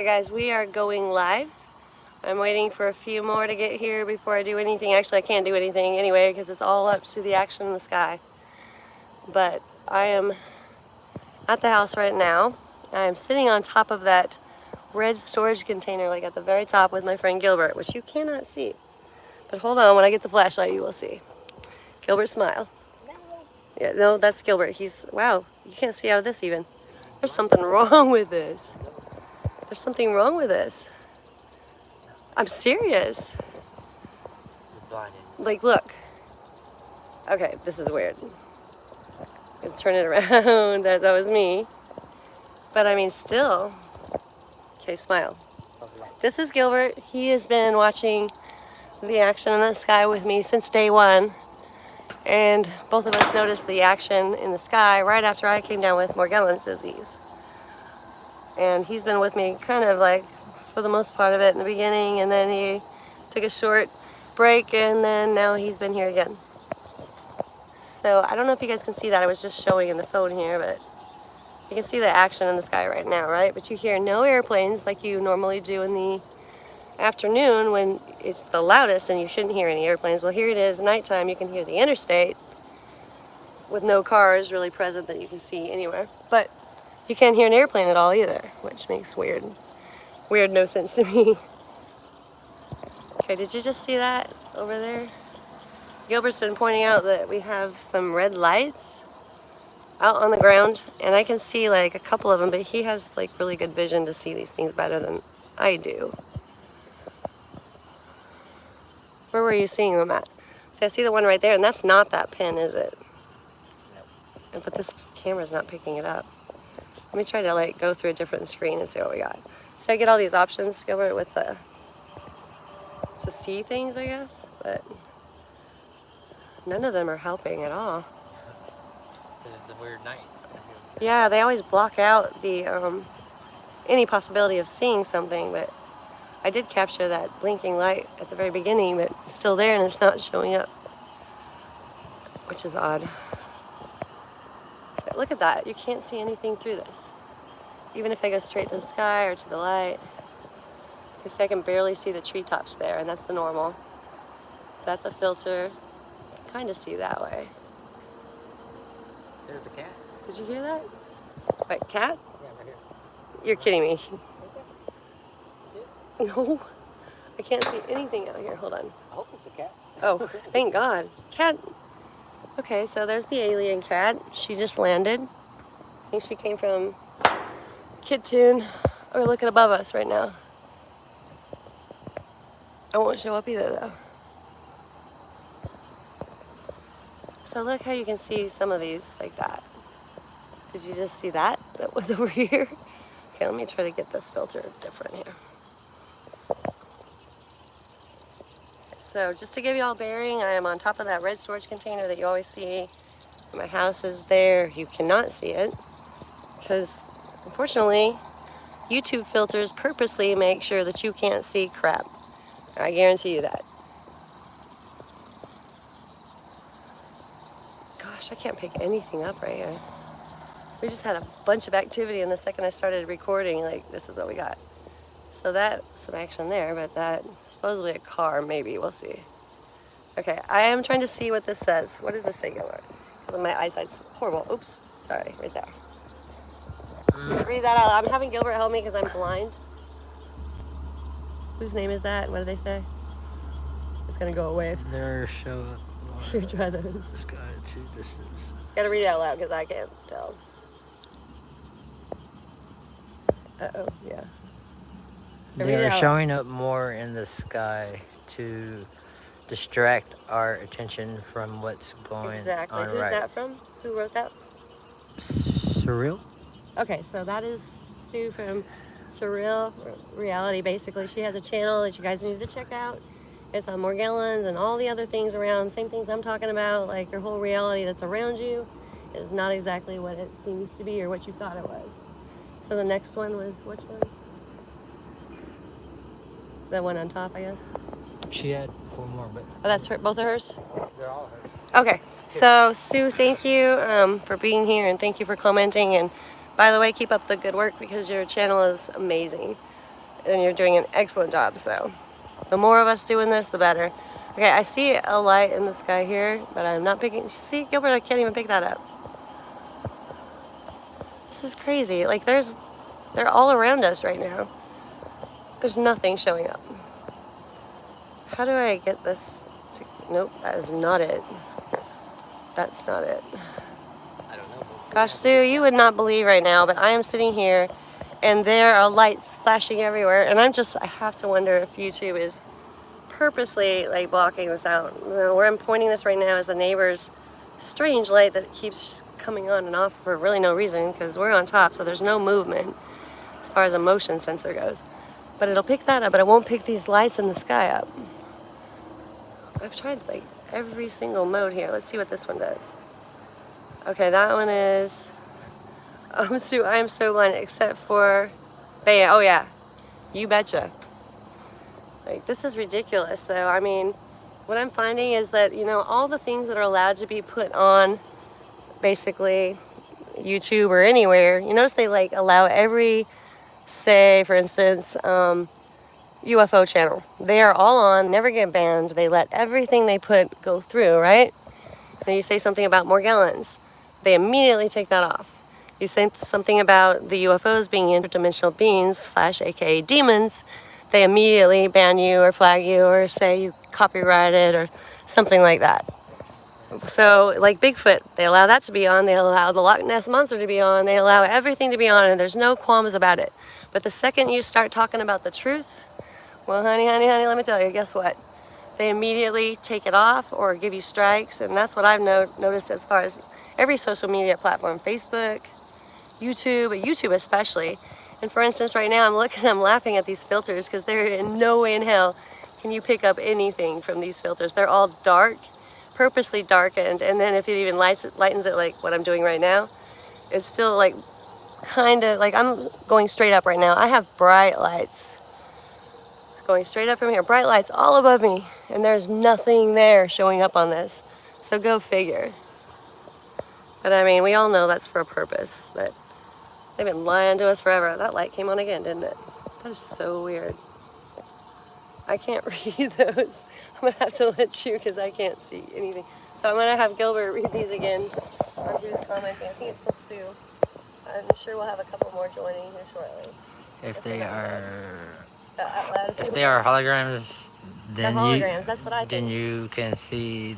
Hey guys, we are going live. I'm waiting for a few more to get here before I do anything. Actually, I can't do anything anyway because it's all up to the action in the sky. But I am at the house right now. I'm sitting on top of that red storage container, like at the very top with my friend Gilbert, which you cannot see. But hold on, when I get the flashlight, you will see. Gilbert, smile. Yeah, no, that's Gilbert. Wow, you can't see out of this even. There's something wrong with this. There's something wrong with this. I'm serious. Like, look. Okay, this is weird. I'm gonna turn it around. That was me. But I mean, still. Okay, smile. This is Gilbert. He has been watching the action in the sky with me since day one. And both of us noticed the action in the sky right after I came down with Morgellons disease. And he's been with me kind of like for the most part of it in the beginning, and then he took a short break, and then now he's been here again. So I don't know if you guys can see that. I was just showing in the phone here, but you can see the action in the sky right now, right? But you hear no airplanes like you normally do in the afternoon when it's the loudest and you shouldn't hear any airplanes. Well, here it is, nighttime. You can hear the interstate with no cars really present that you can see anywhere. But you can't hear an airplane at all either, which makes weird no sense to me. Okay, did you just see that over there? Gilbert's been pointing out that we have some red lights out on the ground, and I can see like a couple of them, but he has like really good vision to see these things better than I do. Where were you seeing them at? See, I see the one right there, and that's not that pin, is it? No. But this camera's not picking it up. Let me try to like go through a different screen and see what we got. So I get all these options, Gilbert, with to see things, I guess, but none of them are helping at all. It's a weird night. Yeah, they always block out the any possibility of seeing something, but I did capture that blinking light at the very beginning, but it's still there and it's not showing up, which is odd. But look at that. You can't see anything through this. Even if I go straight to the sky or to the light, you see I can barely see the treetops there, and that's the normal. That's a filter. You can kind of see that way. There's a cat. Did you hear that? Wait, cat? Yeah, right here. You're kidding me. Right there. No, I can't see anything out here. Hold on. I hope it's a cat. Oh, thank God. Cat. Okay, so there's the alien cat. She just landed. I think she came from Kitoon. We're looking above us right now. I won't show up either, though. So look how you can see some of these like that. Did you just see that? That was over here. Okay, let me try to get this filter different here. So just to give you all a bearing, I am on top of that red storage container that you always see. My house is there. You cannot see it because, unfortunately, YouTube filters purposely make sure that you can't see crap. I guarantee you that. Gosh, I can't pick anything up right here. We just had a bunch of activity, and the second I started recording, like, this is what we got. So that's some action there, but that supposedly a car, maybe. We'll see. Okay, I am trying to see what this says. What does this say, Gilbert? Because my eyesight's horrible. Oops, sorry, right there. Just read that out. I'm having Gilbert help me because I'm blind. Whose name is that? What did they say? It's gonna go away. There show Here, try those. sky to distance. Gotta read it out loud because I can't tell. Uh-oh, yeah. So They're showing up more in the sky to distract our attention from what's going exactly. on. Who's right. that from? Who wrote that? Surreal? Okay, so that is Sue from Surreal Reality, basically. She has a channel that you guys need to check out. It's on Morgellons and all the other things around, same things I'm talking about, like your whole reality that's around you is not exactly what it seems to be or what you thought it was. So the next one was which one? That one on top, I guess? She had 4 more, but... Oh, that's her, both of hers? They're all hers. Okay, so Sue, thank you for being here and thank you for commenting. And by the way, keep up the good work because your channel is amazing. and you're doing an excellent job. So the more of us doing this, the better. Okay, I see a light in the sky here, but I'm not picking. See, Gilbert, I can't even pick that up. This is crazy. Like they're all around us right now. There's nothing showing up. How do I get this? Nope, that is not it. That's not it. I don't know. Gosh, Sue, you would not believe right now, but I am sitting here and there are lights flashing everywhere, and I have to wonder if YouTube is purposely like blocking this out. You know, where I'm pointing this right now is the neighbor's strange light that keeps coming on and off for really no reason, because we're on top, so there's no movement as far as a motion sensor goes. But it'll pick that up, but it won't pick these lights in the sky up. I've tried like every single mode here. Let's see what this one does. Okay, that one is... I'm so blind, except for... Bam. Oh yeah, you betcha. Like, this is ridiculous though. I mean, what I'm finding is that, you know, all the things that are allowed to be put on basically YouTube or anywhere, you notice they like allow every, say for instance, UFO channel. They are all on, never get banned. They let everything they put go through, right? And you say something about Morgellons, they immediately take that off. You say something about the UFOs being interdimensional beings / aka demons, they immediately ban you or flag you or say you copyrighted or something like that. So like Bigfoot, they allow that to be on, they allow the Loch Ness Monster to be on, they allow everything to be on, and there's no qualms about it. But the second you start talking about the truth, well, honey, let me tell you, guess what? They immediately take it off or give you strikes, and that's what I've noticed as far as every social media platform, Facebook, YouTube, but YouTube especially. And for instance, right now I'm laughing at these filters because they're in no way in hell can you pick up anything from these filters. They're all dark, purposely darkened, and then if it even lightens it like what I'm doing right now, it's still like kind of like I'm going straight up right now. I have bright lights going straight up from here, bright lights all above me, and there's nothing there showing up on this. So go figure. But I mean, we all know that's for a purpose, but they've been lying to us forever. That light came on again, didn't it? That is so weird. I can't read those. I'm gonna have to let you because I can't see anything. So I'm gonna have Gilbert read these again on who's commenting. I think it's still Sue. I'm sure we'll have a couple more joining here shortly. If they are holograms, then holograms, that's what I think. Then you can see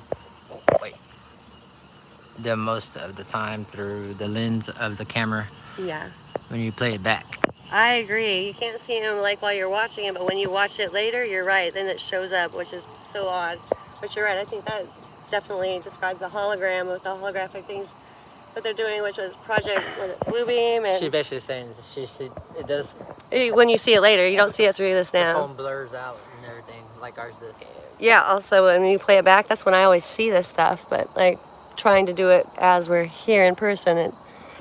them most of the time through the lens of the camera. Yeah. When you play it back. I agree. You can't see them like while you're watching it, but when you watch it later, you're right. Then it shows up, which is so odd. But you're right. I think that definitely describes the hologram with the holographic things that they're doing, which was Project Bluebeam. And she's basically saying it does. When you see it later, you don't see it through this now. The phone blurs out and everything, like ours does. Yeah. Also, when you play it back, that's when I always see this stuff. But like trying to do it as we're here in person,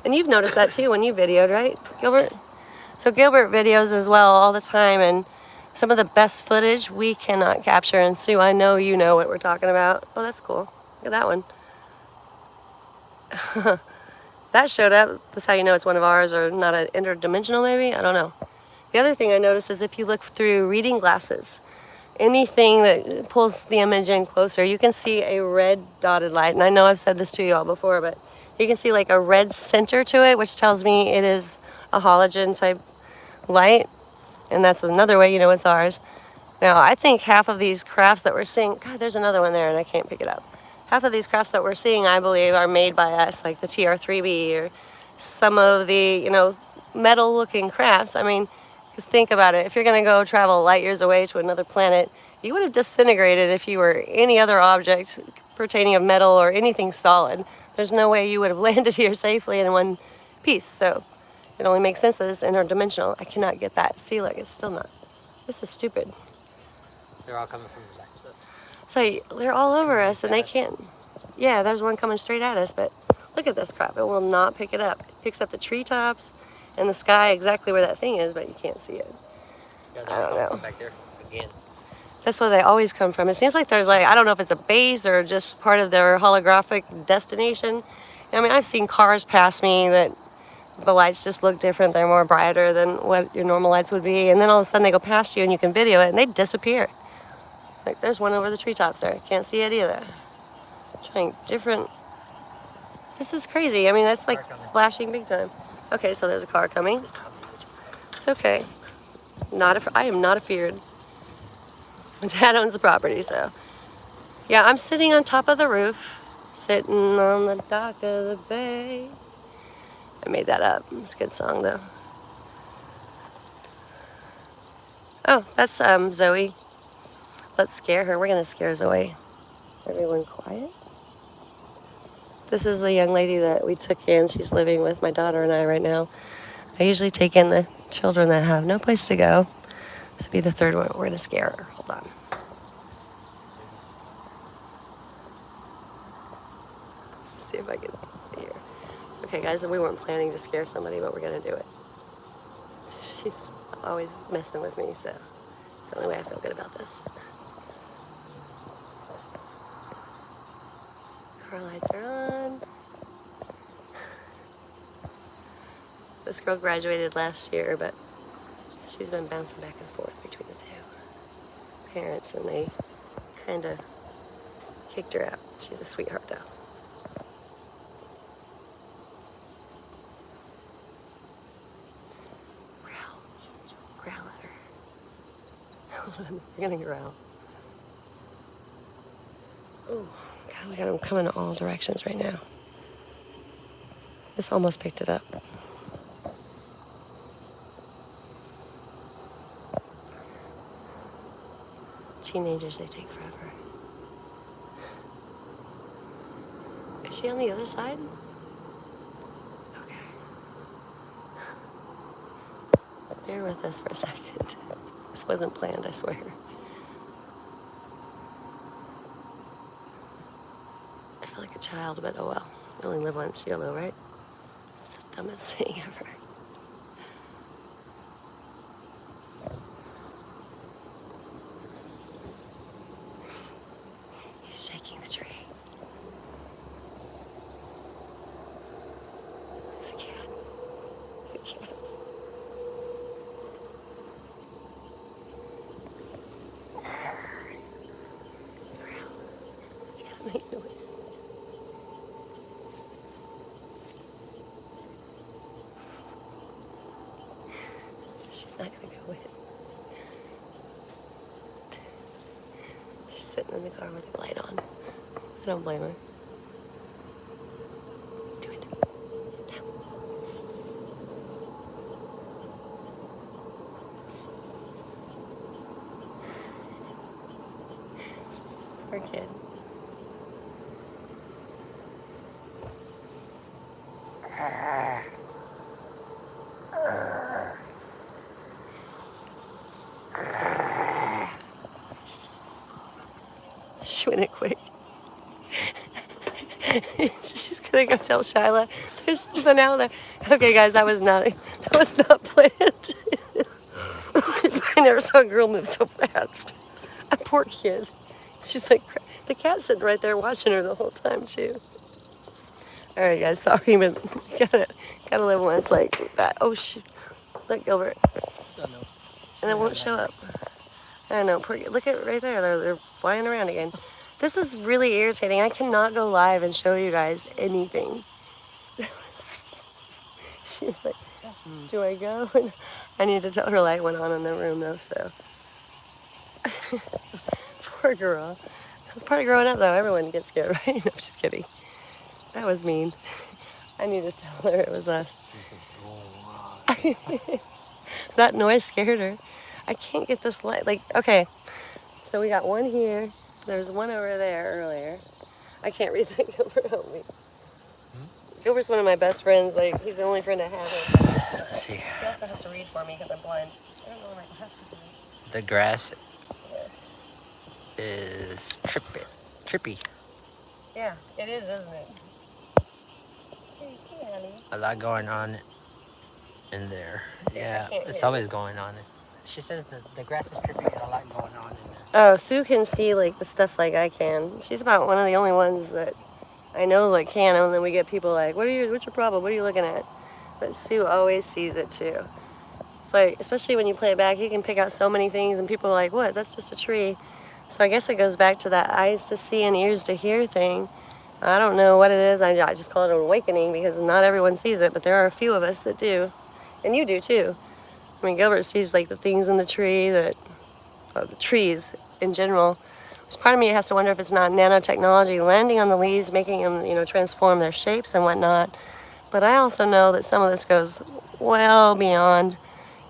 and you've noticed that too when you videoed, right, Gilbert? So Gilbert videos as well all the time, and some of the best footage we cannot capture. And Sue, I know you know what we're talking about. Oh, that's cool. Look at that one. That showed up. That's how you know it's one of ours or not an interdimensional maybe. I don't know. The other thing I noticed is if you look through reading glasses, anything that pulls the image in closer, you can see a red dotted light. And I know I've said this to you all before, but you can see like a red center to it, which tells me it is a halogen type light. And that's another way you know it's ours. Now, I think half of these crafts that we're seeing, God, there's another one there and I can't pick it up. Half of these crafts that we're seeing, I believe, are made by us, like the TR3B or some of the, you know, metal-looking crafts. I mean, just think about it. If you're going to go travel light years away to another planet, you would have disintegrated if you were any other object pertaining of metal or anything solid. There's no way you would have landed here safely in one piece. So it only makes sense that it's interdimensional. I cannot get that. See, look, it's still not. This is stupid. They're all coming from the back. So they're all over us and they can't. Yeah, there's one coming straight at us, but look at this crap. It will not pick it up. It picks up the treetops and the sky exactly where that thing is, but you can't see it. Yeah, I don't know. Back there again. That's where they always come from. It seems like there's like, I don't know if it's a base or just part of their holographic destination. I mean, I've seen cars pass me that the lights just look different. They're more brighter than what your normal lights would be. And then all of a sudden they go past you and you can video it and they disappear. Like there's one over the treetops there. Can't see it either. Trying different. This is crazy. I mean, that's like flashing big time. Okay, so there's a car coming. It's okay. I am not afeared. My dad owns the property, so. Yeah, I'm sitting on top of the roof, sitting on the dock of the bay. I made that up. It's a good song, though. Oh, that's Zoe. Let's scare her. We're gonna scare Zoe. Everyone quiet. This is the young lady that we took in. She's living with my daughter and I right now. I usually take in the children that have no place to go. This will be the third one. We're gonna scare her. Hold on. Let's see if I can see her. Okay, guys, we weren't planning to scare somebody, but we're gonna do it. She's always messing with me, so it's the only way I feel good about this. Car lights are on. This girl graduated last year, but she's been bouncing back and forth between the two parents, and they kind of kicked her out. She's a sweetheart, though. Growl at her. We're gonna growl. Oh, God, we got them coming in all directions right now. This almost picked it up. Teenagers, they take forever. Is she on the other side? Okay. Bear with us for a second. This wasn't planned, I swear. I feel like a child, but oh well. You only live once, YOLO, right? It's the dumbest thing ever. He's shaking the tree. It's a cat. The cat. You gotta make noise. She's not gonna go in. She's sitting in the car with the light on. I don't blame her. Do it. Now. Poor kid. She went in quick. She's gonna go tell Shyla there's something out there. Okay, guys, that was not planned. I never saw a girl move so fast. A poor kid. She's like, the cat's sitting right there watching her the whole time too. All right, guys, sorry, but gotta live once like that. Oh shoot! Look, Gilbert. And it won't show up. I know. Poor, look at right there. They're flying around again. This is really irritating. I cannot go live and show you guys anything. She was like, do I go? And I need to tell her light went on in the room, though, so. Poor girl. That's part of growing up, though. Everyone gets scared, right? No, I'm just kidding. That was mean. I need to tell her it was us. That noise scared her. I can't get this light. Like, okay. So we got one here. There's one over there earlier. I can't read that. Gilbert, help me. Gilbert's one of my best friends. Like, he's the only friend I have. Let's see. He also has to read for me because I'm blind. I don't know where my glasses are. The grass is trippy. Yeah, it is, isn't it? Hey, honey. A lot going on in there. Yeah, I can't it's hear always going on. She says that the grass is trippy and a lot going on in there. Oh, Sue can see like the stuff like I can. She's about one of the only ones that I know like can. And then we get people like, what's your problem? What are you looking at? but Sue always sees it too. It's like, especially when you play it back, you can pick out so many things, and people are like, what? That's just a tree. So I guess it goes back to that eyes to see and ears to hear thing. I don't know what it is. I just call it an awakening because not everyone sees it, but there are a few of us that do. And you do too. I mean, Gilbert sees like the things in the tree the trees in general. Which part of me has to wonder if it's not nanotechnology landing on the leaves, making them, transform their shapes and whatnot. But I also know that some of this goes well beyond,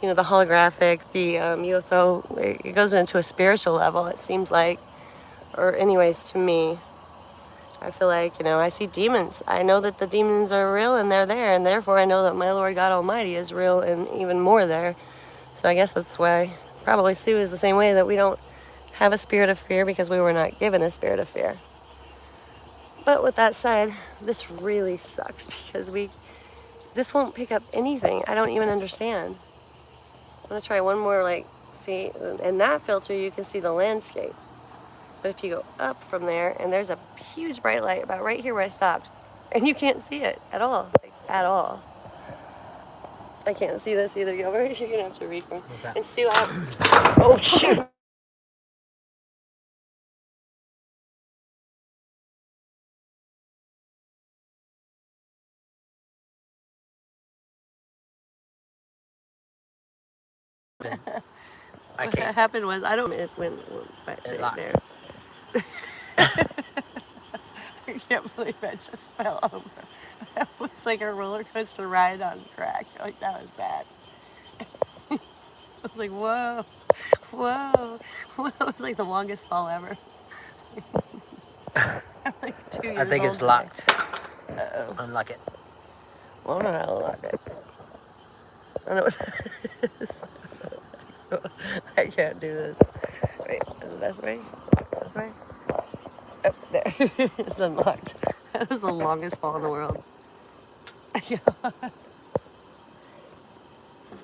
the holographic, the UFO. It goes into a spiritual level, it seems like. Or anyways, to me. I feel like, I see demons. I know that the demons are real and they're there, and therefore I know that my Lord God Almighty is real and even more there. So I guess that's why probably Sue is the same way, that we don't have a spirit of fear because we were not given a spirit of fear. But with that said, this really sucks because this won't pick up anything. I don't even understand. I'm going to try one more, see, in that filter you can see the landscape. But if you go up from there, and there's a huge bright light about right here where I stopped, and you can't see it at all, at all. I can't see this either, Gilbert. You're gonna have to read from. What's that? And Sue, oh shoot! What happened was it went back there. I can't believe I just fell over. That was like a roller coaster ride on crack. Like, that was bad. I was like, whoa, whoa, whoa. It was like the longest fall ever. I'm like 2 years I think old it's locked. Uh-oh. Unlock it. Well, I don't know how to lock it. I don't know what that is. So, I can't do this. Wait, is it this way? This way? Oh, there. It's unlocked. That was the longest fall in the world.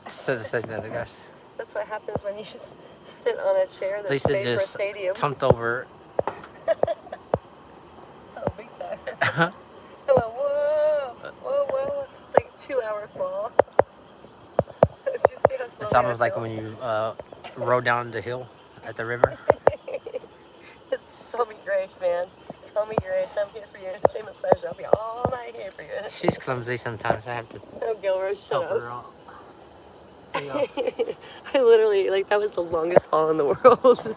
So the second of the grass. That's what happens when you just sit on a chair that's Lisa made for a just stadium. tumped over. Oh, big time. I went, whoa, whoa, whoa. It's like a 2-hour fall. Did you see how slow It's almost like when you rode down the hill at the river. Call me Grace, man. Call me Grace. I'm here for your entertainment pleasure. I'll be all night here for you. She's clumsy sometimes. I have to Oh, Gilbert, shut help her up. out. I literally, that was the longest fall in the world.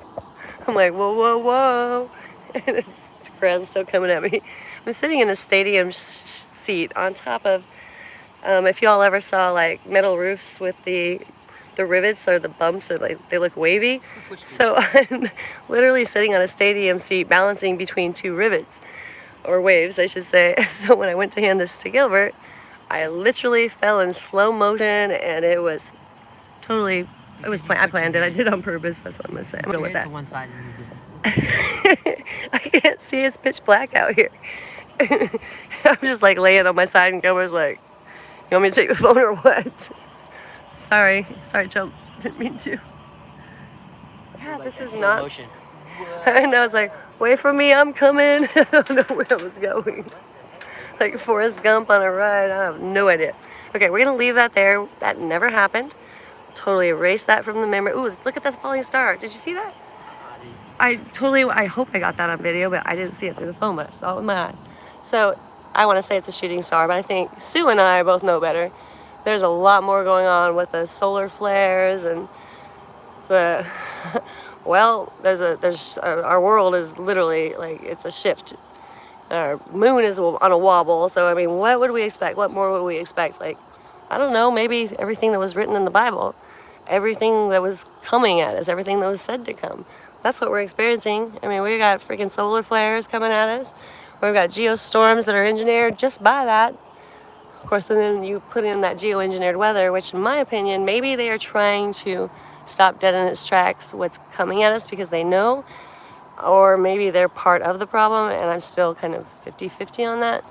I'm like, whoa, whoa, whoa. And it's crowd's still coming at me. I'm sitting in a stadium seat on top of, if y'all ever saw, metal roofs with the rivets or the bumps, or they look wavy. So I'm literally sitting on a stadium seat balancing between two rivets, or waves, I should say. So when I went to hand this to Gilbert, I literally fell in slow motion, and it was totally, I planned it. I did it on purpose. That's what I'm going to say. I'm going with that. To one side and I can't see. It's pitch black out here. I'm just laying on my side, and Gilbert's like, you want me to take the phone or what? Sorry, chump. Didn't mean to. Yeah, this is not. motion. And I was like, wait for me, I'm coming. I don't know where I was going. Like Forrest Gump on a ride. I have no idea. Okay, we're gonna leave that there. That never happened. Totally erase that from the memory. Ooh, look at that falling star. Did you see that? I hope I got that on video, but I didn't see it through the phone, but I saw it with my eyes. So I want to say it's a shooting star, but I think Sue and I both know better. There's a lot more going on with the solar flares and the, well, our world is literally, it's a shift. Our moon is on a wobble, so I mean, what would we expect? What more would we expect? I don't know, maybe everything that was written in the Bible, everything that was coming at us, everything that was said to come. That's what we're experiencing. I mean, we got freaking solar flares coming at us. We've got geostorms that are engineered just by that. Of course, and then you put in that geoengineered weather, which in my opinion, maybe they are trying to stop dead in its tracks what's coming at us because they know, or maybe they're part of the problem, and I'm still kind of 50-50 on that.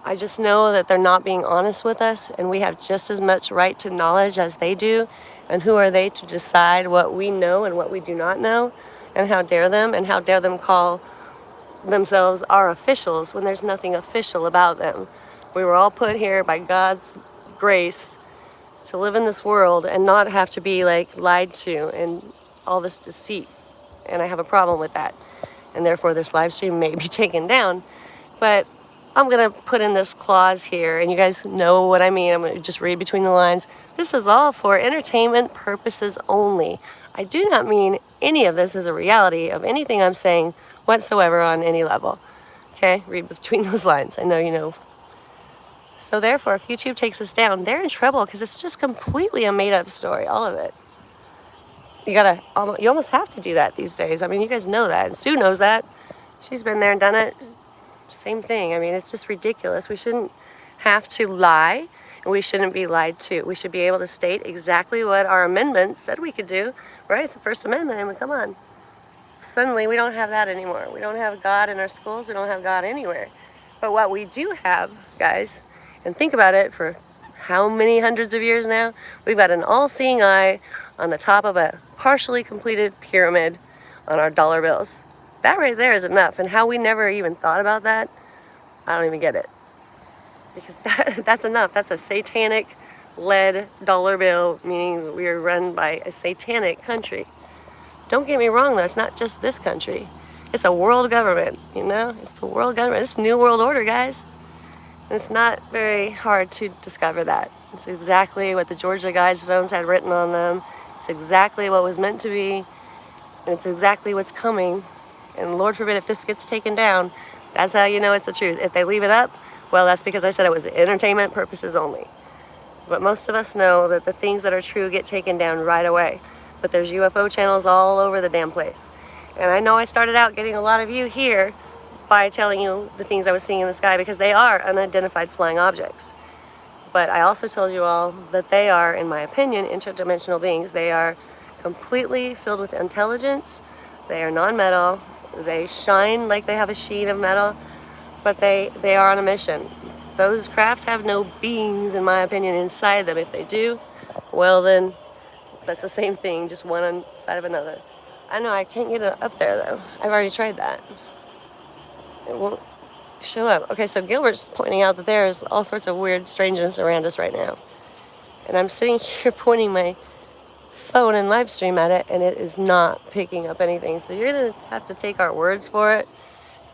I just know that they're not being honest with us, and we have just as much right to knowledge as they do, and who are they to decide what we know and what we do not know, and how dare them call themselves our officials when there's nothing official about them. We were all put here by God's grace to live in this world and not have to be like lied to and all this deceit. And I have a problem with that. And therefore this live stream may be taken down. But I'm gonna put in this clause here, and you guys know what I mean. I'm gonna just read between the lines. This is all for entertainment purposes only. I do not mean any of this is a reality of anything I'm saying whatsoever on any level. Okay, read between those lines. I know you know. So therefore, if YouTube takes this down, they're in trouble because it's just completely a made-up story, all of it. You almost have to do that these days. I mean, you guys know that, and Sue knows that. She's been there and done it. Same thing. I mean, it's just ridiculous. We shouldn't have to lie, and we shouldn't be lied to. We should be able to state exactly what our amendment said we could do, right? It's the First Amendment. I mean, come on. Suddenly, we don't have that anymore. We don't have God in our schools. We don't have God anywhere. But what we do have, guys, and think about it, for how many hundreds of years now, we've got an all-seeing eye on the top of a partially completed pyramid on our dollar bills. That right there is enough. And how we never even thought about that, I don't even get it. Because that's enough. That's a satanic lead dollar bill, meaning we are run by a satanic country. Don't get me wrong, though. It's not just this country. It's a world government, you know? It's the world government. It's New World Order, guys. And it's not very hard to discover that. It's exactly what the Georgia Guidestones had written on them. It's exactly what was meant to be. And it's exactly what's coming. And Lord forbid if this gets taken down, that's how you know it's the truth. If they leave it up, well, that's because I said it was entertainment purposes only. But most of us know that the things that are true get taken down right away. But there's UFO channels all over the damn place. And I know I started out getting a lot of you here by telling you the things I was seeing in the sky because they are unidentified flying objects. But I also told you all that they are, in my opinion, interdimensional beings. They are completely filled with intelligence. They are non-metal. They shine like they have a sheen of metal, but they are on a mission. Those crafts have no beings, in my opinion, inside them. If they do, well then, that's the same thing, just one on the side of another. I know I can't get it up there though. I've already tried that. It won't show up. Okay, so Gilbert's pointing out that there's all sorts of weird strangeness around us right now. And I'm sitting here pointing my phone and live stream at it, and it is not picking up anything. So you're gonna have to take our words for it.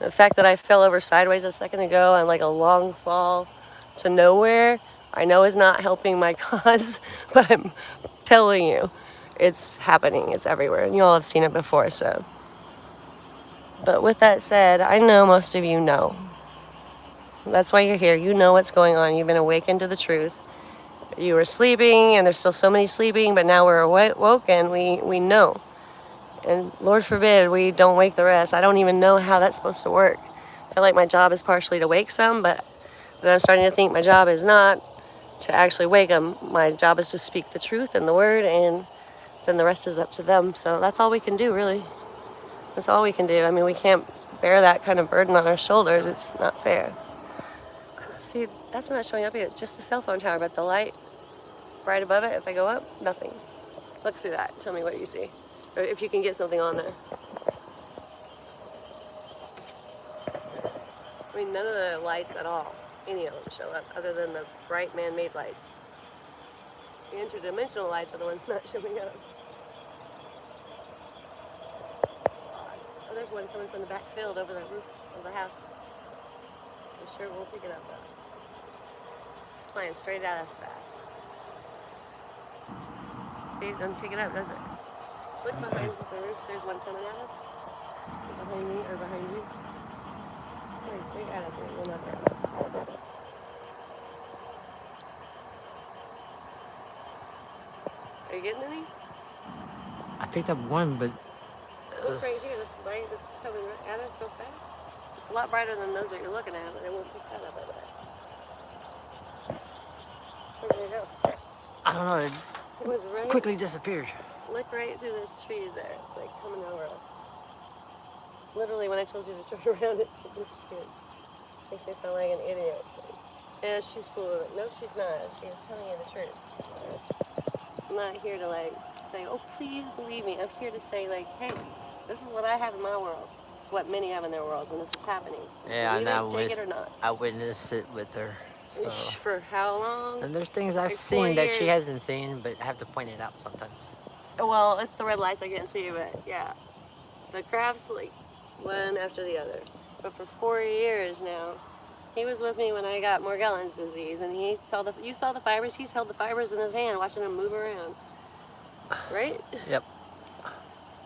The fact that I fell over sideways a second ago on like a long fall to nowhere, I know is not helping my cause, but I'm telling you, it's happening. It's everywhere, and you all have seen it before. So, but with that said, I know most of you know. That's why you're here. You know what's going on. You've been awakened to the truth. You were sleeping, and there's still so many sleeping, but now we're awoke, and we know. And Lord forbid we don't wake the rest. I don't even know how that's supposed to work. I feel like my job is partially to wake some, but then I'm starting to think my job is not to actually wake them. My job is to speak the truth and the word, and then the rest is up to them. So that's all we can do, really. That's all we can do. I mean, we can't bear that kind of burden on our shoulders. It's not fair. See, that's not showing up yet. Just the cell phone tower, but the light right above it, if I go up, nothing. Look through that. Tell me what you see. Or if you can get something on there. I mean, none of the lights at all, any of them show up, other than the bright man-made lights. The interdimensional lights are the ones not showing up. Oh, there's one coming from the back field over the roof of the house. I'm sure we'll pick it up, though. It's flying straight at us fast. See, it doesn't pick it up, does it? Look behind the roof. There's one coming at us. Behind me or behind you. Flying straight at us. We're not there. Are you getting any? I picked up one, but Look right here. This light that's coming at us real fast. It's a lot brighter than those that you're looking at, but it won't pick that up, I bet. Where did it go? I don't know. It was right. quickly disappeared. Look right through those trees there. It's like coming over us. Literally, when I told you to turn around, it disappeared. Makes me sound like an idiot. Yeah, she's full of it. No, she's not. She's telling you the truth. I'm not here to like say, oh, please believe me. I'm here to say like, hey, this is what I have in my world. It's what many have in their worlds, and this is happening. Yeah, Believe and it, take it or not. I witnessed it with her. So, For how long? and there's things I've Like 4 seen that she years. hasn't seen, but I have to point it out sometimes. Well, it's the red lights I can't see, but yeah. The crabs, like, one after the other. But for 4 years now, he was with me when I got Morgellons disease, and you saw the fibers. He's held the fibers in his hand, watching them move around. Right? Yep.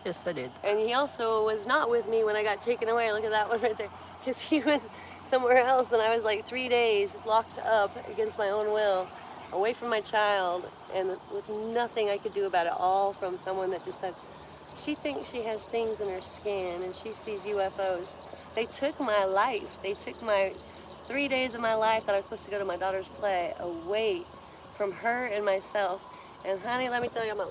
Yes, I did. And he also was not with me when I got taken away. Look at that one right there. Because he was somewhere else, and I was like 3 days locked up against my own will, away from my child, and with nothing I could do about it, all from someone that just said, she thinks she has things in her skin, and she sees UFOs. They took my life. They took my 3 days of my life that I was supposed to go to my daughter's play away from her and myself. And honey, let me tell you, I'm an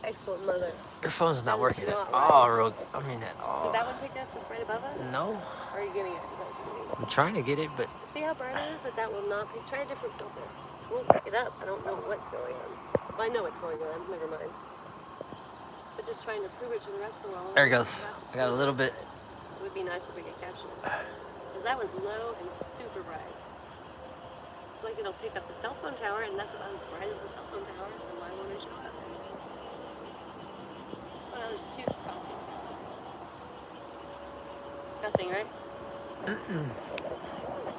excellent mother. Your phone's not That is working at not all, right. I mean, at all. Did that one pick up that's right above us? No, Or are you getting it? Is that what you mean? I'm trying to get it, but See how bright it is? But that will not pick. Try a different filter. It won't pick it up. I don't know what's going on. Well, I know what's going on. Never mind. But just trying to prove it to the rest of the world. there it goes. I got a little bit. It would be nice if we could capture it. Because that was low and super bright. It's like it'll pick up the cell phone tower, and that's about as bright as the cell phone tower, so why won't it show up? Oh, there's two crossing. Nothing, right?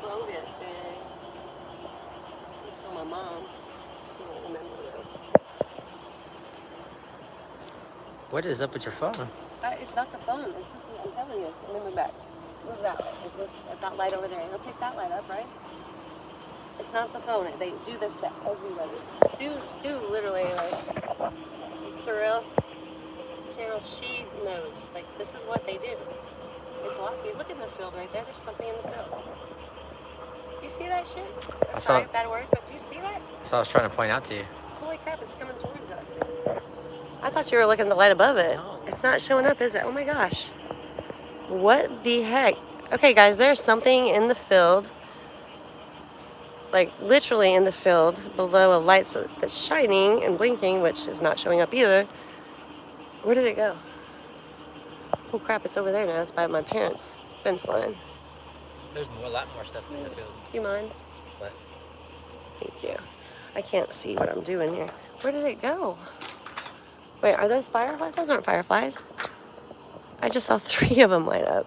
Bogus, man. Let's tell my mom. She won't remember though. What is up with your phone? It's not the phone. It's just, I'm telling you. And then move back. Move that way. Look at that light over there. It'll pick that light up, right? It's not the phone. They do this to everybody. Sue literally, like, Surreal Channel, she knows. Like, this is what they do. They block you. Look in the field right there. There's something in the field. You see that shit? I'm sorry, bad word, but do you see that? That's what I was trying to point out to you. Holy crap, it's coming towards us. I thought you were looking at the light above it. No. It's not showing up, is it? Oh my gosh. What the heck? Okay, guys, there's something in the field. Like, literally in the field below a light that's shining and blinking, which is not showing up either. Where did it go? Oh crap, it's over there now. It's by my parents' fence line. There's a lot more stuff in the field. Do you mind? What? Thank you. I can't see what I'm doing here. Where did it go? Wait, are those fireflies? Those aren't fireflies. I just saw 3 of them light up.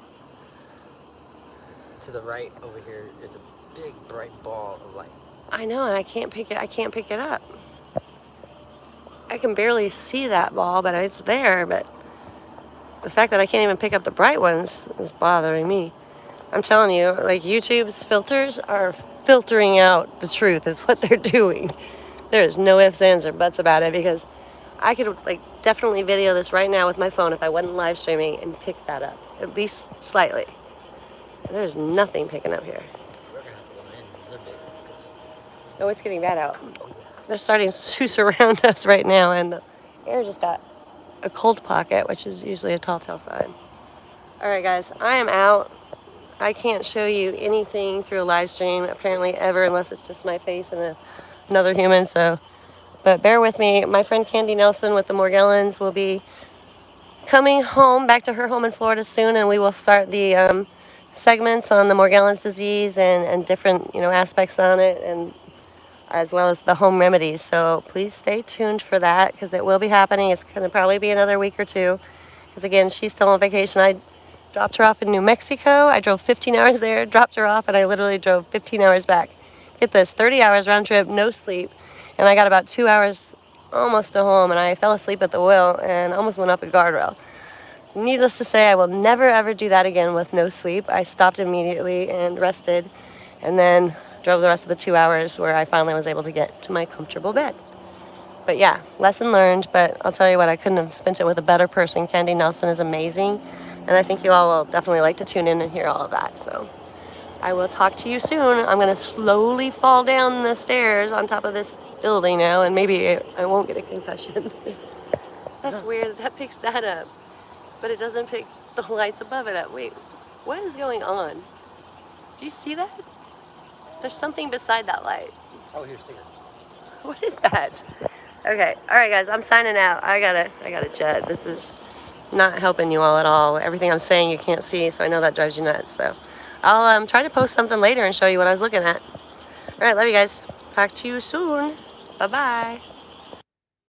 To the right over here is a big bright ball of light. I know, and I can't pick it up. I can barely see that ball, but it's there, but the fact that I can't even pick up the bright ones is bothering me. I'm telling you, like, YouTube's filters are filtering out the truth is what they're doing. There is no ifs, ands, or buts about it, because I could, like, definitely video this right now with my phone if I wasn't live streaming and pick that up, at least slightly. There's nothing picking up here. We're gonna have to go in a little bit. Oh, it's getting bad out. They're starting to surround us right now, and the air just got a cold pocket, which is usually a tall tale sign. All right, guys, I am out. I can't show you anything through a live stream, apparently ever, unless it's just my face and another human, so. But bear with me. My friend Candy Nelson with the Morgellons will be coming home, back to her home in Florida soon, and we will start the segments on the Morgellons disease and different, aspects on it, and as well as the home remedies. So please stay tuned for that, because it will be happening. It's going to probably be another week or two, because again, she's still on vacation. I dropped her off in New Mexico. I drove 15 hours there, dropped her off, and I literally drove 15 hours back. Get this, 30 hours round trip, no sleep. And I got about 2 hours almost to home, and I fell asleep at the wheel and almost went up a guardrail. Needless to say, I will never ever do that again with no sleep. I stopped immediately and rested, and then drove the rest of the 2 hours where I finally was able to get to my comfortable bed. But yeah, lesson learned, but I'll tell you what, I couldn't have spent it with a better person. Candy Nelson is amazing, and I think you all will definitely like to tune in and hear all of that. So I will talk to you soon. I'm going to slowly fall down the stairs on top of this building now, and maybe I won't get a concussion. That's weird. That picks that up, but it doesn't pick the lights above it up. Wait, what is going on? Do you see that? There's something beside that light. Oh, here's cigarette. What is that? Okay, all right, guys, I'm signing out. I gotta jet. This is not helping you all at all. Everything I'm saying you can't see, so I know that drives you nuts. So I'll try to post something later and show you what I was looking at. All right, love you guys. Talk to you soon. Bye-bye.